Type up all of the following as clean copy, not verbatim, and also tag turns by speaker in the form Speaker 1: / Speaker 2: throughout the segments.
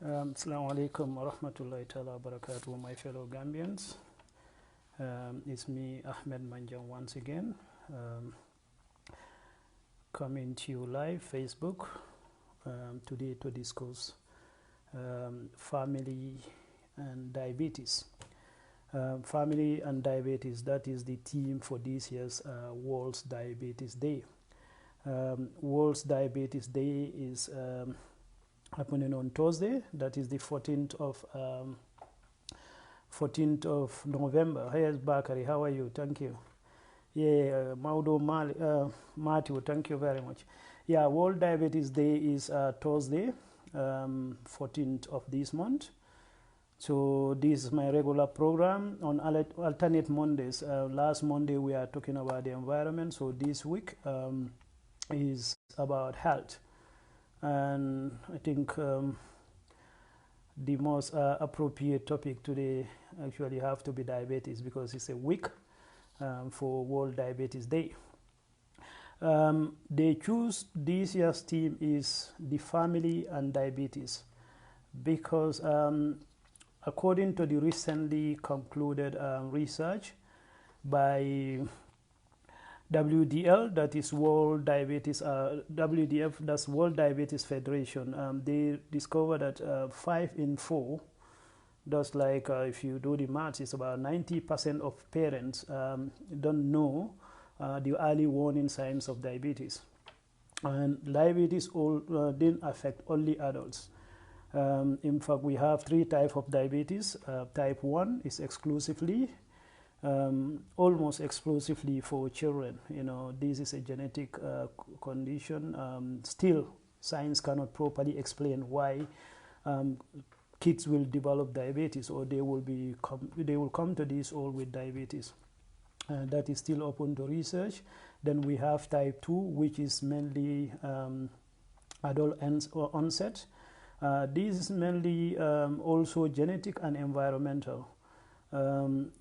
Speaker 1: Assalamu alaikum wa rahmatullahi ta'ala wa barakatuh, my fellow Gambians. It's me, Ahmed Manjan, once again, coming to you live, Facebook, today to discuss family and diabetes. Family and diabetes, that is the theme for this year's World Diabetes Day. World Diabetes Day is happening on Thursday, that is the 14th of November. Here's Bakari, how are you? Thank you. Yeah, Maudo Matthew, thank you very much. Yeah, World Diabetes Day is Thursday, 14th of this month. So this is my regular program on alternate Mondays. Last Monday we are talking about the environment, so this week is about health. And I think the most appropriate topic today actually have to be diabetes, because it's a week for World Diabetes Day. They choose this year's theme is the family and diabetes because according to the recently concluded research by WDL, that is World Diabetes, WDF, that's World Diabetes Federation, they discovered that 5 in 4, that's like if you do the maths, it's about 90% of parents don't know the early warning signs of diabetes. And diabetes didn't affect only adults. In fact, we have 3 types of diabetes. Type 1 is exclusively almost exclusively for children. You know, this is a genetic condition. Still, science cannot properly explain why kids will develop diabetes, or they will come to this all with diabetes. That is still open to research. Then we have type 2, which is mainly adult onset. This is mainly also genetic and environmental.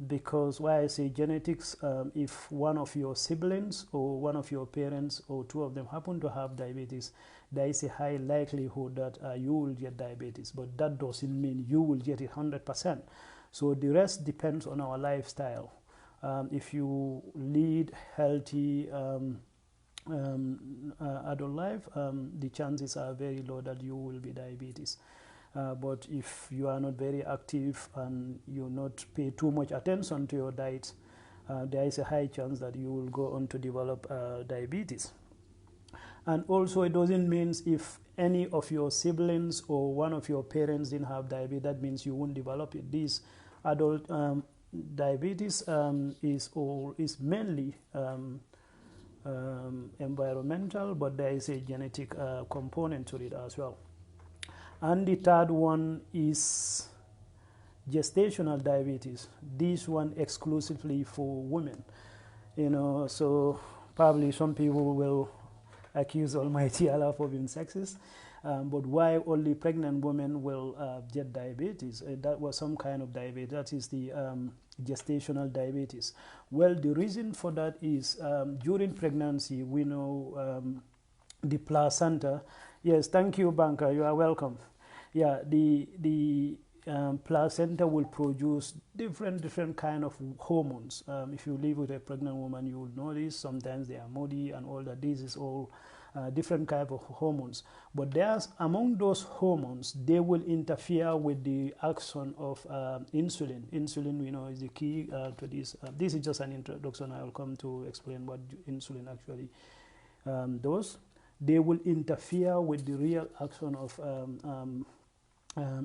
Speaker 1: Because why I say genetics, if one of your siblings or one of your parents or 2 of them happen to have diabetes, there is a high likelihood that you will get diabetes, but that doesn't mean you will get it 100%. So the rest depends on our lifestyle. If you lead healthy adult life, the chances are very low that you will be diabetes. But if you are not very active and you not pay too much attention to your diet, there is a high chance that you will go on to develop diabetes. And also, it doesn't mean if any of your siblings or one of your parents didn't have diabetes, that means you won't develop it. This adult diabetes is mainly environmental, but there is a genetic component to it as well. And the third one is gestational diabetes. This one exclusively for women. You know, so probably some people will accuse Almighty Allah for being sexist. But why only pregnant women will get diabetes? That was some kind of diabetes. That is the gestational diabetes. Well, the reason for that is during pregnancy, we know the placenta. Yes, thank you, Banka. You are welcome. Yeah, the placenta will produce different kind of hormones. If you live with a pregnant woman, you will notice sometimes they are moody and all that. This is all different type of hormones. But there's among those hormones, they will interfere with the action of insulin. Insulin, you know, is the key to this. This is just an introduction. I will come to explain what insulin actually does. They will interfere with the real action of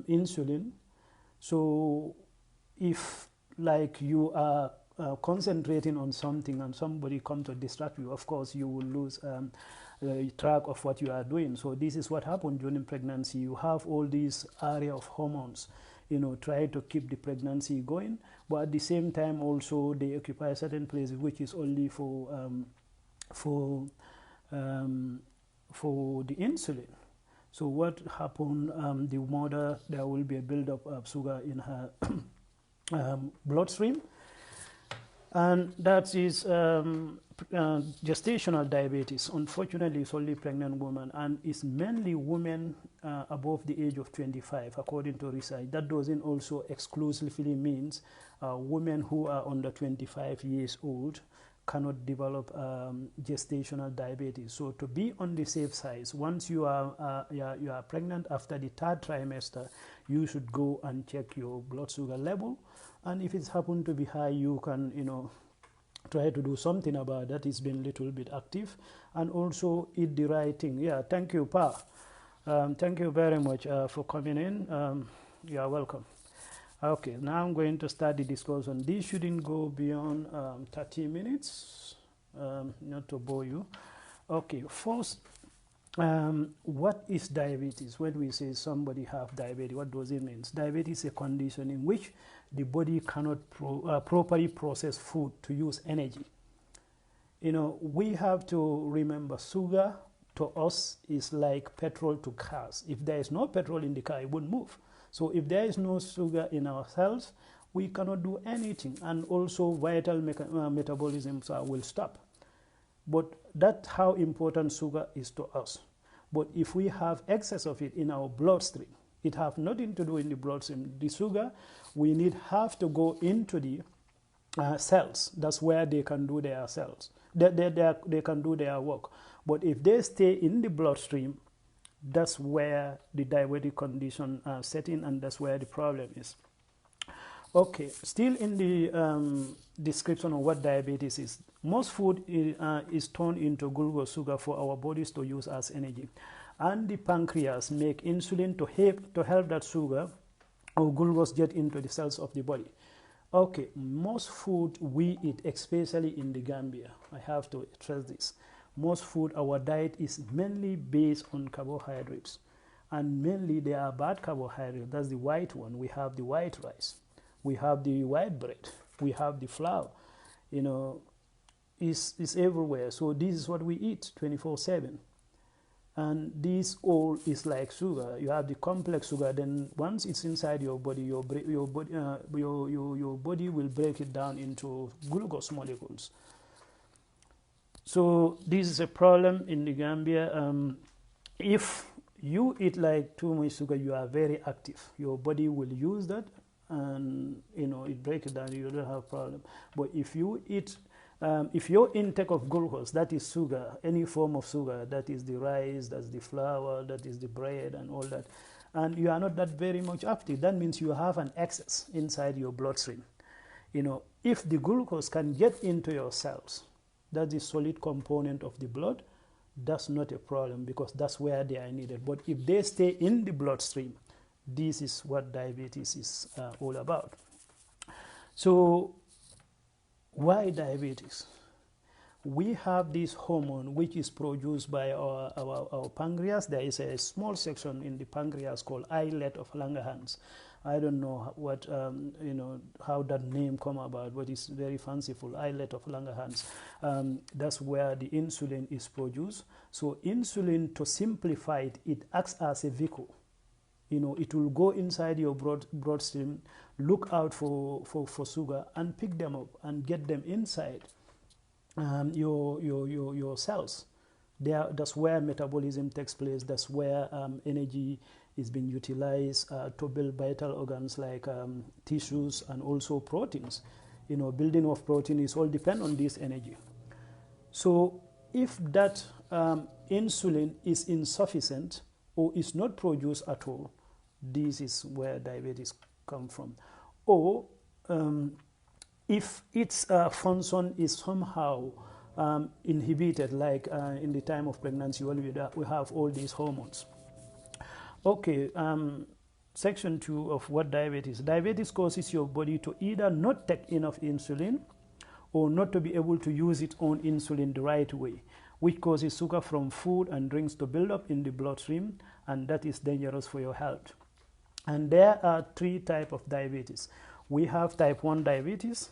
Speaker 1: insulin. So if like you are concentrating on something and somebody comes to distract you, of course you will lose track of what you are doing. So this is what happens during pregnancy. You have all these area of hormones, you know, try to keep the pregnancy going, but at the same time also they occupy certain places which is only for the insulin. So what happened, the mother, there will be a buildup of sugar in her bloodstream, and that is Gestational diabetes, unfortunately, is only pregnant women, and it's mainly women above the age of 25, according to research. That doesn't also exclusively means women who are under 25 years old cannot develop gestational diabetes. So to be on the safe side, once you are pregnant after the third trimester, you should go and check your blood sugar level, and if it's happened to be high, you can try to do something about that. It's been a little bit active, and also eat the right thing. Yeah, thank you, Pa. Thank you very much for coming in. You are welcome. Okay, now I'm going to start the discussion. This shouldn't go beyond 30 minutes, not to bore you. Okay, first, what is diabetes? When we say somebody have diabetes, what does it mean? Diabetes is a condition in which the body cannot properly process food to use energy. We have to remember sugar to us is like petrol to cars. If there is no petrol in the car, it won't move. So if there is no sugar in our cells, we cannot do anything, and also vital metabolism will stop. But that's how important sugar is to us. But if we have excess of it in our bloodstream, it have nothing to do in the bloodstream. The sugar we have to go into the cells. That's where they can do their cells. They can do their work. But if they stay in the bloodstream, that's where the diabetic condition set in, and that's where the problem is. Okay, still in the description of what diabetes is. Most food is turned into glucose sugar for our bodies to use as energy. And the pancreas make insulin to help that sugar or glucose get into the cells of the body. Okay, most food we eat, especially in the Gambia, I have to stress this. Most food, our diet is mainly based on carbohydrates. And mainly they are bad carbohydrates. That's the white one. We have the white rice. We have the white bread. We have the flour. It's everywhere. So this is what we eat 24/7. And this all is like sugar. You have the complex sugar. Then once it's inside your body, your body will break it down into glucose molecules. So this is a problem in the Gambia. If you eat like too much sugar, you are very active. Your body will use that, and it breaks it down. You don't have a problem. But if you eat, if your intake of glucose, that is sugar, any form of sugar, that is the rice, that's the flour, that is the bread, and all that, and you are not that very much active, that means you have an excess inside your bloodstream. If the glucose can get into your cells, that's the solid component of the blood, that's not a problem, because that's where they are needed. But if they stay in the bloodstream, this is what diabetes is all about. So why diabetes? We have this hormone which is produced by our pancreas. There is a small section in the pancreas called islet of Langerhans. I don't know what how that name come about, but it's very fanciful. Islet of Langerhans. That's where the insulin is produced. So insulin, to simplify it, it acts as a vehicle. It will go inside your bloodstream, look out for sugar, and pick them up and get them inside your cells. That's where metabolism takes place. That's where energy is being utilized to build vital organs like tissues and also proteins. Building of protein is all depend on this energy. So if that insulin is insufficient or is not produced at all, this is where diabetes comes from. Or if its function is somehow inhibited, like in the time of pregnancy, we have all these hormones. Okay, section 2 of what diabetes. Diabetes causes your body to either not take enough insulin or not to be able to use its own insulin the right way, which causes sugar from food and drinks to build up in the bloodstream, and that is dangerous for your health. And there are 3 types of diabetes. We have type 1 diabetes,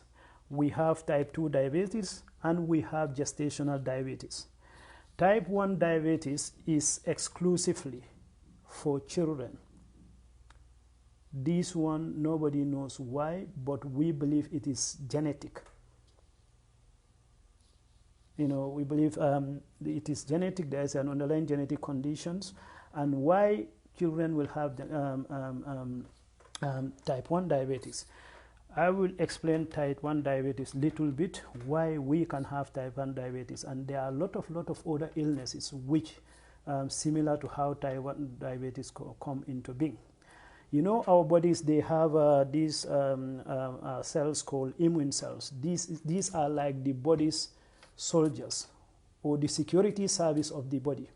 Speaker 1: we have type 2 diabetes, and we have gestational diabetes. Type 1 diabetes is exclusively for children. This one, nobody knows why, but we believe it is genetic. We believe it is genetic. There is an underlying genetic conditions, and why children will have type 1 diabetes. I will explain type 1 diabetes little bit, why we can have type 1 diabetes, and there are a lot of other illnesses which similar to how type 1 diabetes come into being. Our bodies, they have these cells called immune cells. These are like the body's soldiers or the security service of the body.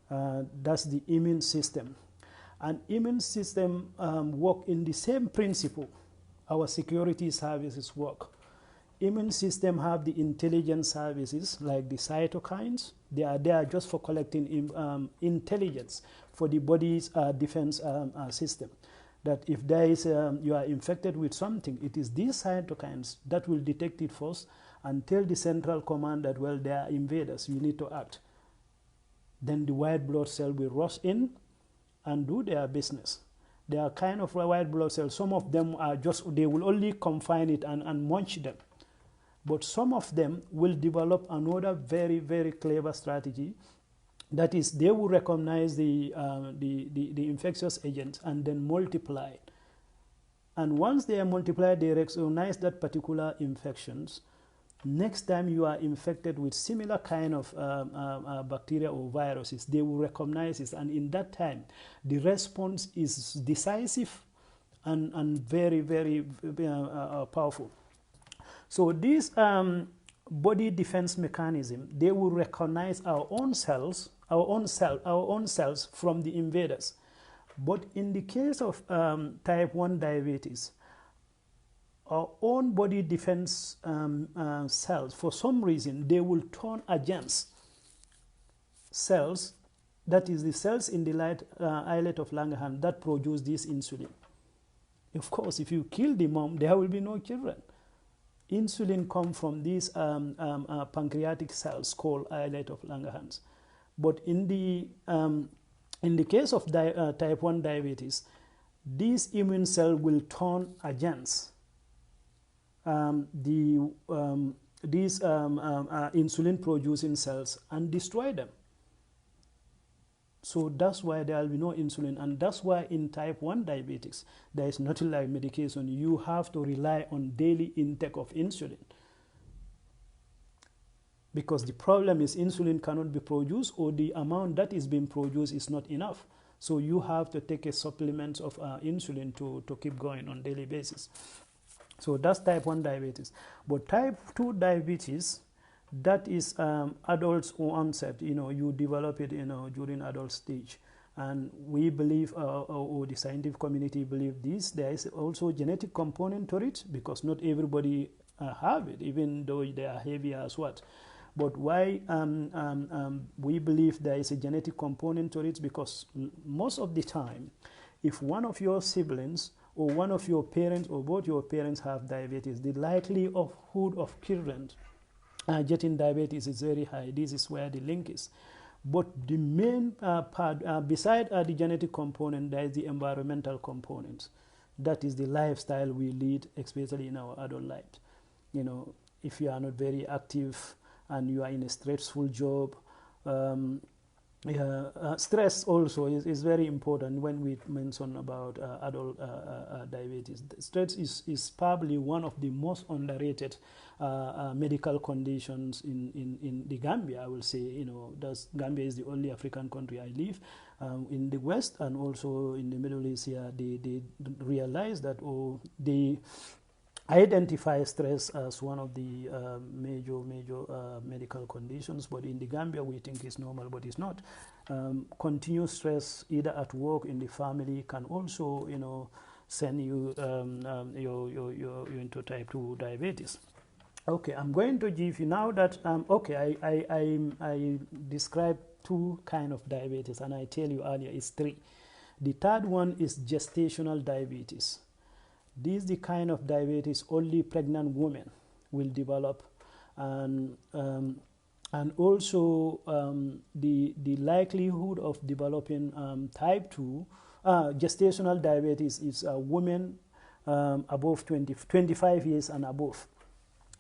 Speaker 1: That's the immune system. And immune system work in the same principle our security services work. Immune system have the intelligence services like the cytokines. They are there just for collecting intelligence for the body's defense system. That if there is you are infected with something, it is these cytokines that will detect it first and tell the central command that, well, there are invaders, you need to act. Then the white blood cell will rush in and do their business. They are kind of white blood cells. Some of them are they will only confine it and munch them. But some of them will develop another very, very clever strategy. That is, they will recognize the infectious agent and then multiply. And once they are multiplied, they recognize that particular infections. Next time you are infected with similar kind of bacteria or viruses, they will recognize it, and in that time, the response is decisive and very, very powerful. So this body defense mechanism, they will recognize our own cells from the invaders. But in the case of type 1 diabetes, our own body defense cells, for some reason, they will turn against cells, that is the cells in the islet of Langerhans that produce this insulin. Of course, if you kill the mom, there will be no children. Insulin comes from these pancreatic cells called islet of Langerhans. But in the case of type 1 diabetes, this immune cell will turn against these insulin producing cells and destroy them. So that's why there will be no insulin, and that's why in type 1 diabetes there is nothing like medication. You have to rely on daily intake of insulin, because the problem is insulin cannot be produced, or the amount that is being produced is not enough. So you have to take a supplement of insulin to keep going on a daily basis. So that's type 1 diabetes. But type 2 diabetes, that is adult onset. You develop it during adult stage. And we believe, or the scientific community believe this, there is also genetic component to it, because not everybody have it, even though they are heavy as what. But why we believe there is a genetic component to it, because most of the time, if one of your siblings or one of your parents or both your parents have diabetes, the likelihood of children getting diabetes is very high. This is where the link is. But the main part, beside the genetic component, there is the environmental component. That is the lifestyle we lead, especially in our adult life. If you are not very active and you are in a stressful job, stress also is very important when we mention about adult diabetes. Stress is probably one of the most underrated medical conditions in the Gambia, I will say. Gambia is the only African country I live in the West, and also in the Middle East here. They realize that, they identify stress as one of the major medical conditions, but in the Gambia we think it's normal, but it's not. Continuous stress, either at work, in the family, can also send you into type 2 diabetes. Okay, I'm going to give you now that I described 2 kinds of diabetes, and I tell you earlier it's 3. The third one is gestational diabetes. This is the kind of diabetes only pregnant women will develop, and also the likelihood of developing type 2 gestational diabetes is women above 25 years and above.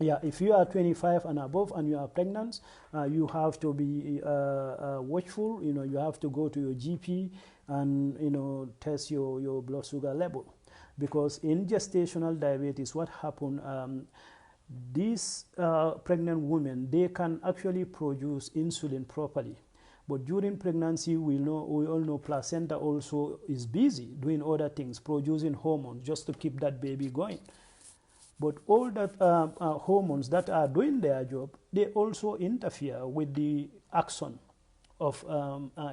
Speaker 1: Yeah, if you are 25 and above and you are pregnant, you have to be watchful. You have to go to your GP and test your blood sugar level, because in gestational diabetes, what happened? These pregnant women, they can actually produce insulin properly. But during pregnancy, we all know placenta also is busy doing other things, producing hormones just to keep that baby going. But all that hormones that are doing their job, they also interfere with the action of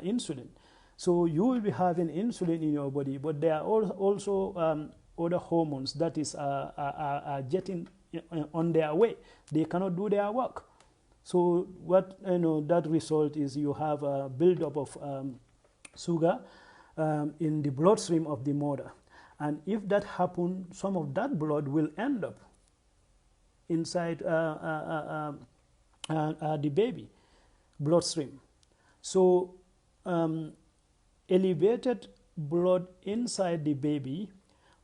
Speaker 1: insulin. So you will be having insulin in your body, but there are also other hormones that are getting on their way. They cannot do their work. So what that result is, you have a buildup of sugar in the bloodstream of the mother. And if that happens, some of that blood will end up inside the baby bloodstream. So elevated blood inside the baby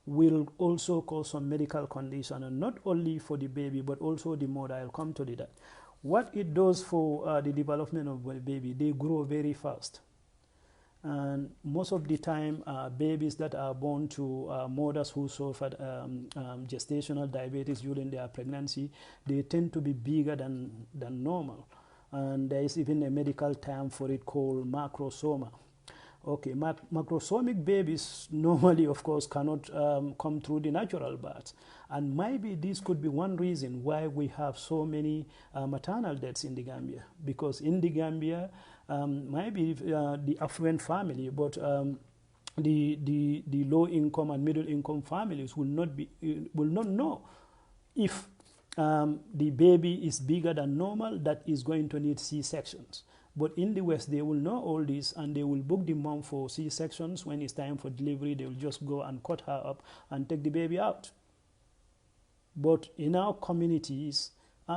Speaker 1: will also cause some medical condition, and not only for the baby but also the mother. I'll come to that. What it does for the development of the baby, they grow very fast. And most of the time, babies that are born to mothers who suffered gestational diabetes during their pregnancy, they tend to be bigger than normal. And there is even a medical term for it called macrosoma. Okay, macrosomic babies normally, of course, cannot come through the natural birth. And maybe this could be one reason why we have so many maternal deaths in the Gambia. Because in the Gambia, maybe the affluent family, but the low income and middle income families will not know if the baby is bigger than normal, that is going to need C-sections. But in the West, they will know all this, and they will book the mom for C-sections. When it's time for delivery, they will just go and cut her up and take the baby out. But in our communities,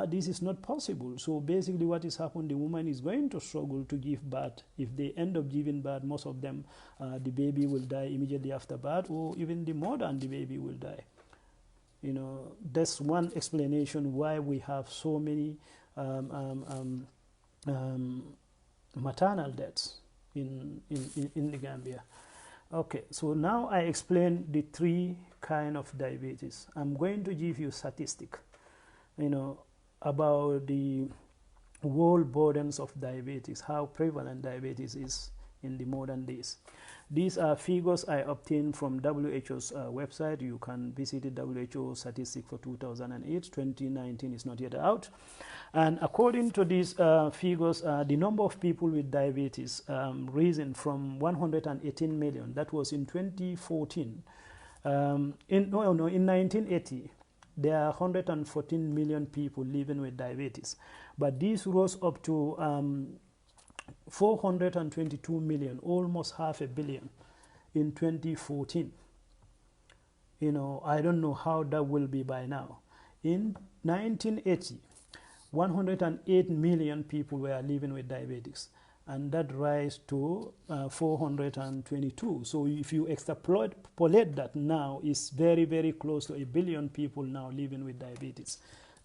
Speaker 1: this is not possible. So basically what is happening, the woman is going to struggle to give birth. If they end up giving birth, most of them, the baby will die immediately after birth, or even the mother and the baby will die. That's one explanation why we have so many maternal deaths in the Gambia. Okay, so now I explain the three kind of diabetes. I'm going to give you statistic, about the world burdens of diabetes, how prevalent diabetes is in the modern days. These are figures I obtained from WHO's website. You can visit the WHO statistic for 2008. 2019 is not yet out. And according to these figures, the number of people with diabetes risen from 118 million. That was in 2014. In 1980, there are 114 million people living with diabetes. But this rose up to 422 million, almost half a billion in 2014. I don't know how that will be by now. In 1980, 108 million people were living with diabetes, and that rise to 422. So if you extrapolate that now, it's very, very close to a billion people now living with diabetes.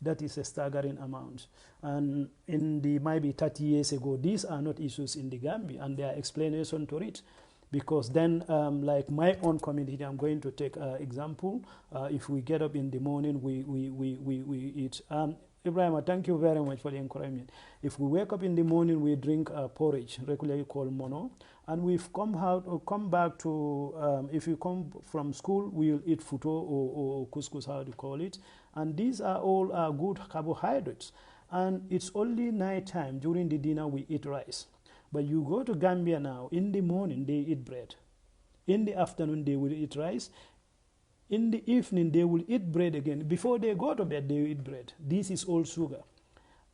Speaker 1: That is a staggering amount. And in the maybe 30 years ago, these are not issues in the Gambia, and there are explanations to it. Because then, like my own community, I'm going to take an example. If we get up in the morning, we eat. Ibrahim, thank you very much for the encouragement. If we wake up in the morning, we drink porridge, regularly called mono, and we've come back to, if you come from school, we'll eat futo or couscous, how do you call it. And these are all good carbohydrates. And it's only night time, during the dinner, we eat rice. But you go to Gambia now, in the morning, they eat bread. In the afternoon, they will eat rice. In the evening, they will eat bread again. Before they go to bed, they will eat bread. This is all sugar.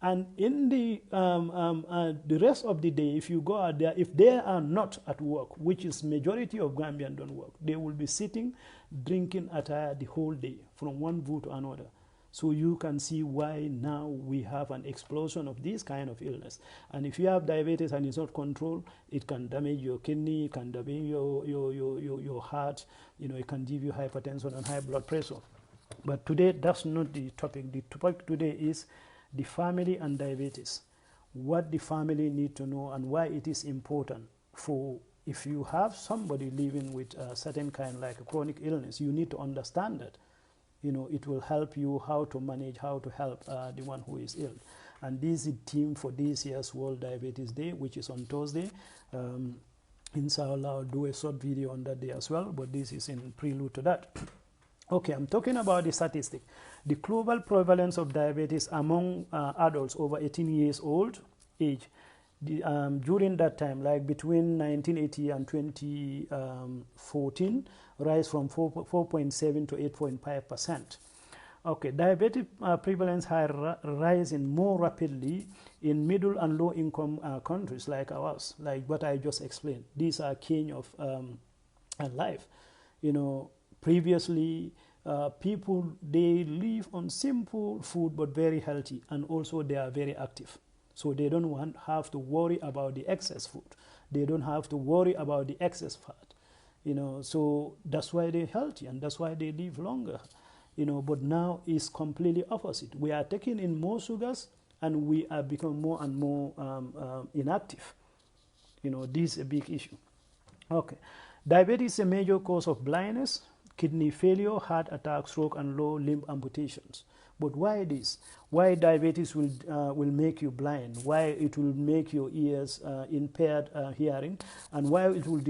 Speaker 1: And in the rest of the day, if you go out there, if they are not at work, which is majority of Gambians don't work, they will be sitting, drinking attire the whole day, from one booth to another. So you can see why now we have an explosion of this kind of illness. And if you have diabetes and it's not controlled, it can damage your kidney, it can damage your heart, it can give you hypertension and high blood pressure. But today, that's not the topic. The topic today is the family and diabetes. What the family need to know and why it is important for, if you have somebody living with a certain kind like a chronic illness, you need to understand that. It will help you how to manage, how to help the one who is ill. And this is the theme for this year's World Diabetes Day, which is on Thursday. Inshallah, I'll do a short video on that day as well, but this is in prelude to that. Okay, I'm talking about the statistic. The global prevalence of diabetes among adults over 18 years old age, during that time, like between 1980 and 2014, rise from 4.7 to 8.5%. Okay, diabetic prevalence has rising more rapidly in middle and low income countries like ours, like what I just explained. These are king of life. Previously, people, they live on simple food but very healthy, and also they are very active. So they don't have to worry about the excess food. They don't have to worry about the excess fat. So that's why they're healthy and that's why they live longer. But now it's completely opposite. We are taking in more sugars and we are becoming more and more inactive. This is a big issue. Okay. Diabetes is a major cause of blindness, kidney failure, heart attack, stroke, and low limb amputations. But why this? Why diabetes will make you blind? Why it will make your ears impaired hearing? And why it will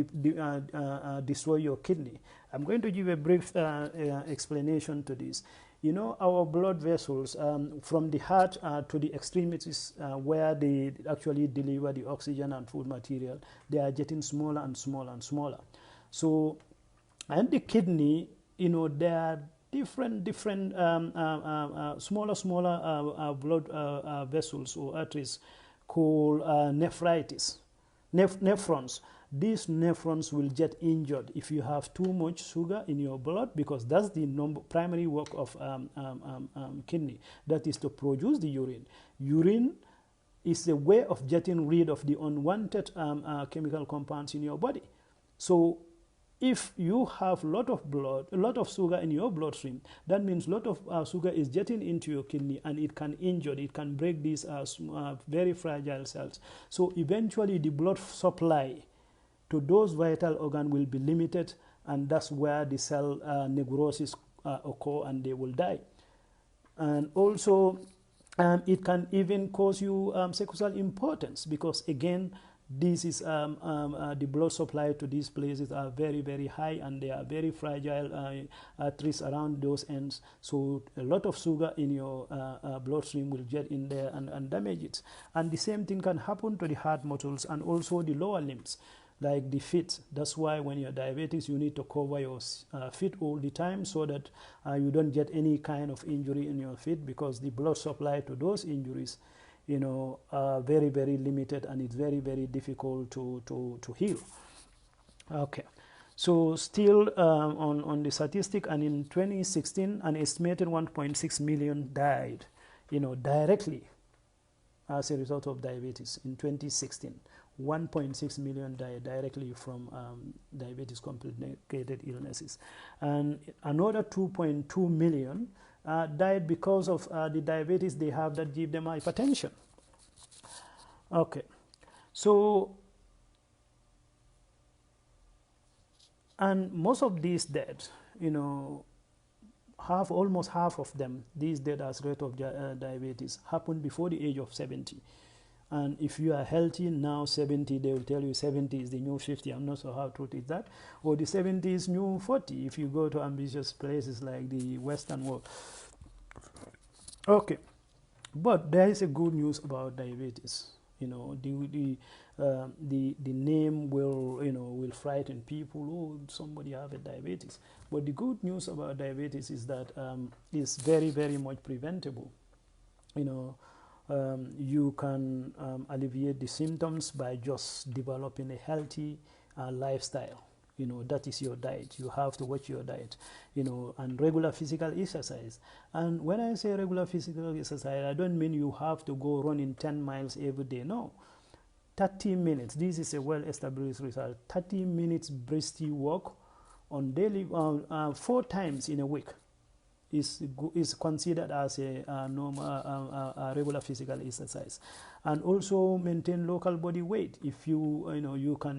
Speaker 1: destroy your kidney? I'm going to give a brief explanation to this. Our blood vessels from the heart to the extremities where they actually deliver the oxygen and food material, they are getting smaller and smaller and smaller. So, and the kidney, there are different smaller blood vessels or arteries called nephrons. These nephrons will get injured if you have too much sugar in your blood, because that's the primary work of kidney. That is to produce the urine. Urine is a way of getting rid of the unwanted chemical compounds in your body. So if you have a lot of sugar in your bloodstream, that means a lot of sugar is getting into your kidney, and it can injure, it can break these very fragile cells. So eventually the blood supply to those vital organs will be limited, and that's where the cell necrosis occur and they will die. And also it can even cause you sexual impotence, because again, this is the blood supply to these places are very, very high, and they are very fragile arteries around those ends. So a lot of sugar in your bloodstream will get in there and damage it. And the same thing can happen to the heart muscles and also the lower limbs, like the feet. That's why when you're diabetic, you need to cover your feet all the time, so that you don't get any kind of injury in your feet, because the blood supply to those injuries are very, very limited, and it's very, very difficult to heal. Okay, so still on the statistic, and in 2016, an estimated 1.6 million died, directly as a result of diabetes. In 2016, 1.6 million died directly from diabetes complicated illnesses, and another 2.2 million died because of the diabetes they have that give them hypertension. Okay, so, and most of these deaths, almost half of them, these deaths as rate of diabetes, happen before the age of 70. And if you are healthy now, 70, they will tell you 70 is the new 50. I'm not sure how true is that. Or the 70 is new 40 if you go to ambitious places like the Western world. Okay, but there is a good news about diabetes. The name will frighten people. Oh, somebody have a diabetes. But the good news about diabetes is that it's very, very much preventable. You can alleviate the symptoms by just developing a healthy lifestyle. That is your diet. You have to watch your diet, and regular physical exercise. And when I say regular physical exercise, I don't mean you have to go running 10 miles every day. No, 30 minutes. This is a well-established result. 30 minutes brisk walk on daily, 4 times in a week. is considered as a normal a regular physical exercise. And also maintain local body weight. If you can